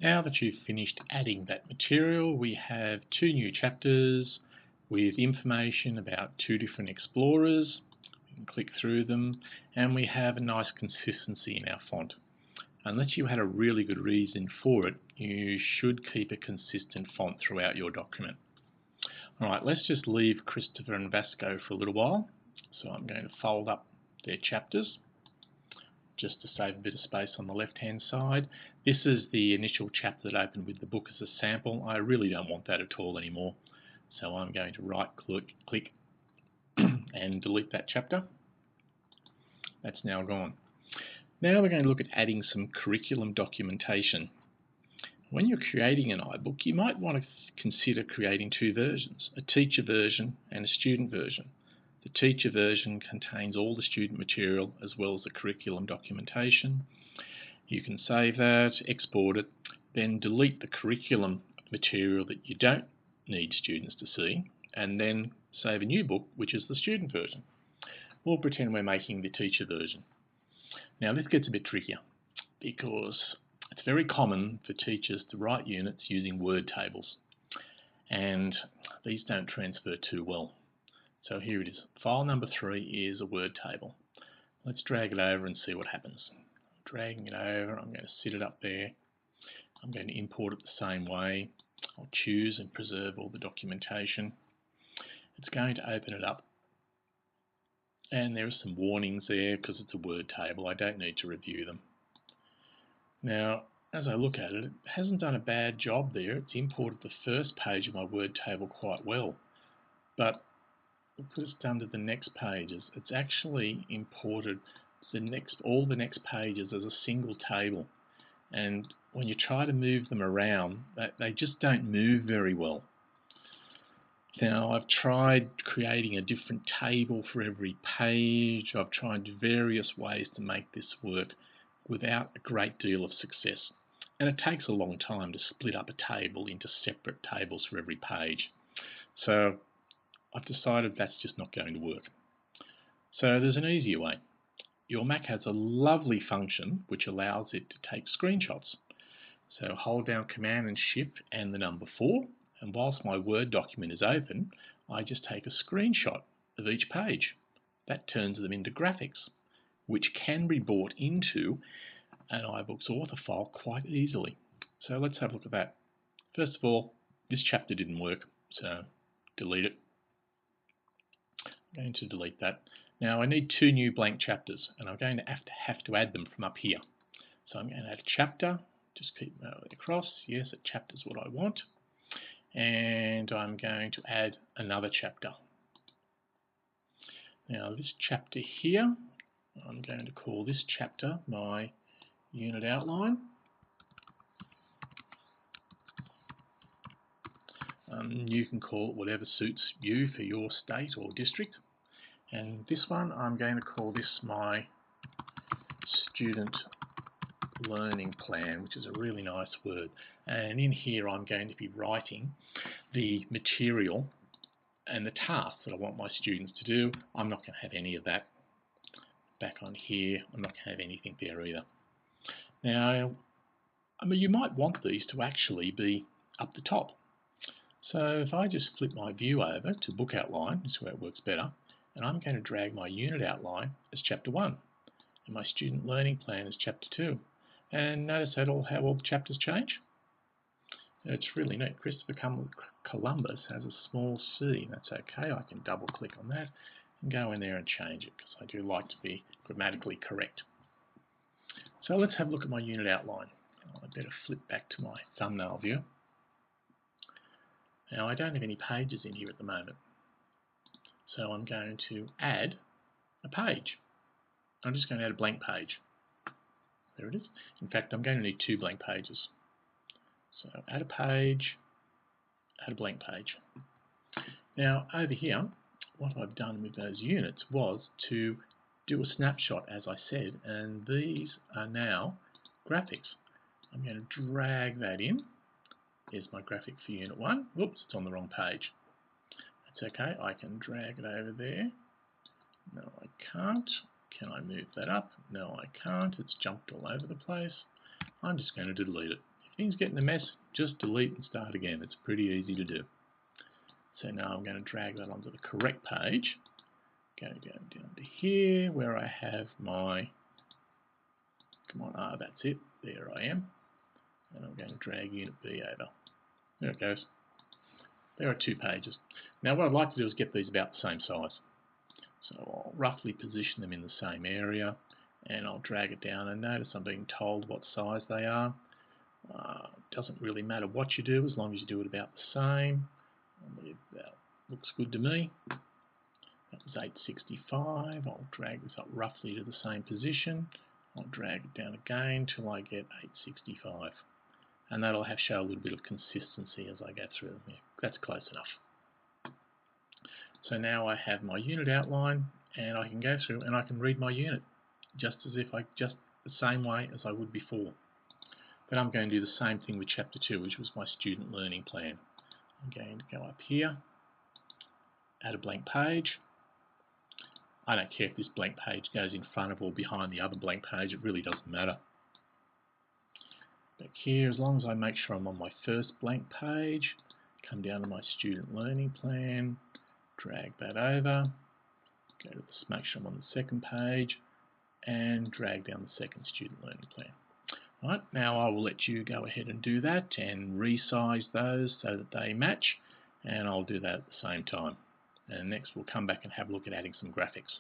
Now that you've finished adding that material, we have two new chapters with information about two different explorers. We can click through them, and we have a nice consistency in our font. Unless you had a really good reason for it, you should keep a consistent font throughout your document. Alright, let's just leave Christopher and Vasco for a little while. So I'm going to fold up their chapters just to save a bit of space on the left hand side. This is the initial chapter that opened with the book as a sample. I really don't want that at all anymore. So I'm going to right click and delete that chapter. That's now gone. Now we're going to look at adding some curriculum documentation. When you're creating an iBook, you might want to consider creating two versions, a teacher version and a student version. The teacher version contains all the student material as well as the curriculum documentation. You can save that, export it, then delete the curriculum material that you don't need students to see, and then save a new book, which is the student version. We'll pretend we're making the teacher version. Now this gets a bit trickier because it's very common for teachers to write units using word tables, and these don't transfer too well. So here it is. File number 3 is a word table. Let's drag it over and see what happens. Dragging it over, I'm going to sit it up there. I'm going to import it the same way. I'll choose and preserve all the documentation. It's going to open it up. And there are some warnings there because it's a word table. I don't need to review them. Now, as I look at it, it hasn't done a bad job there. It's imported the first page of my word table quite well. But because it's done to the next pages, it's actually imported all the next pages as a single table. And when you try to move them around, they just don't move very well. Now, I've tried creating a different table for every page. I've tried various ways to make this work without a great deal of success. And it takes a long time to split up a table into separate tables for every page. So I've decided that's just not going to work. So there's an easier way. Your Mac has a lovely function which allows it to take screenshots. So hold down Command and Shift and the number 4, and whilst my Word document is open, I just take a screenshot of each page. That turns them into graphics, which can be brought into an iBooks author file quite easily. So let's have a look at that. First of all, this chapter didn't work, so delete it. I'm going to delete that. Now I need 2 new blank chapters, and I'm going to have to add them from up here. So I'm going to add a chapter, just keep moving across. Yes, a chapter is what I want. And I'm going to add another chapter. Now this chapter here, I'm going to call this chapter my unit outline. You can call it whatever suits you for your state or district. And this one, I'm going to call this my student learning plan, which is a really nice word. And in here, I'm going to be writing the material and the tasks that I want my students to do. I'm not going to have any of that. Back on here, I'm not going to have anything there either. Now, you might want these to actually be up the top. So if I just flip my view over to book outline, this is where it works better, and I'm going to drag my unit outline as chapter 1 and my student learning plan as chapter 2. And notice how all the chapters change. It's really neat. Christopher Columbus has a small c. That's okay. I can double click on that and go in there and change it because I do like to be grammatically correct. So let's have a look at my unit outline. I better flip back to my thumbnail view. Now I don't have any pages in here at the moment, so I'm going to add a page. I'm just going to add a blank page. There it is. In fact, I'm going to need 2 blank pages. So add a page, add a blank page. Now over here, what I've done with those units was to do a snapshot, as I said, and these are now graphics. I'm going to drag that in. Here's my graphic for Unit 1. Whoops, it's on the wrong page. That's okay, I can drag it over there. No, I can't. Can I move that up? No, I can't. It's jumped all over the place. I'm just going to delete it. things get in a mess, just delete and start again. It's pretty easy to do. So now I'm going to drag that onto the correct page. Go down to here where I have my, that's it, there I am. And I'm going to drag Unit B over. There it goes. There are 2 pages. Now what I'd like to do is get these about the same size. So I'll roughly position them in the same area, and I'll drag it down, and notice I'm being told what size they are. It doesn't really matter what you do as long as you do it about the same. That looks good to me. That was 865. I'll drag this up roughly to the same position. I'll drag it down again till I get 865. And that'll show a little bit of consistency as I go through them. Yeah, that's close enough. So now I have my unit outline, and I can go through and I can read my unit just the same way as I would before. But I'm going to do the same thing with Chapter 2, which was my student learning plan. I'm going to go up here, add a blank page. I don't care if this blank page goes in front of or behind the other blank page, it really doesn't matter. Back here, as long as I make sure I'm on my first blank page, come down to my student learning plan, drag that over, go to make sure I'm on the second page, and drag down the second student learning plan. Right, now I will let you go ahead and do that and resize those so that they match, and I'll do that at the same time. And next we'll come back and have a look at adding some graphics.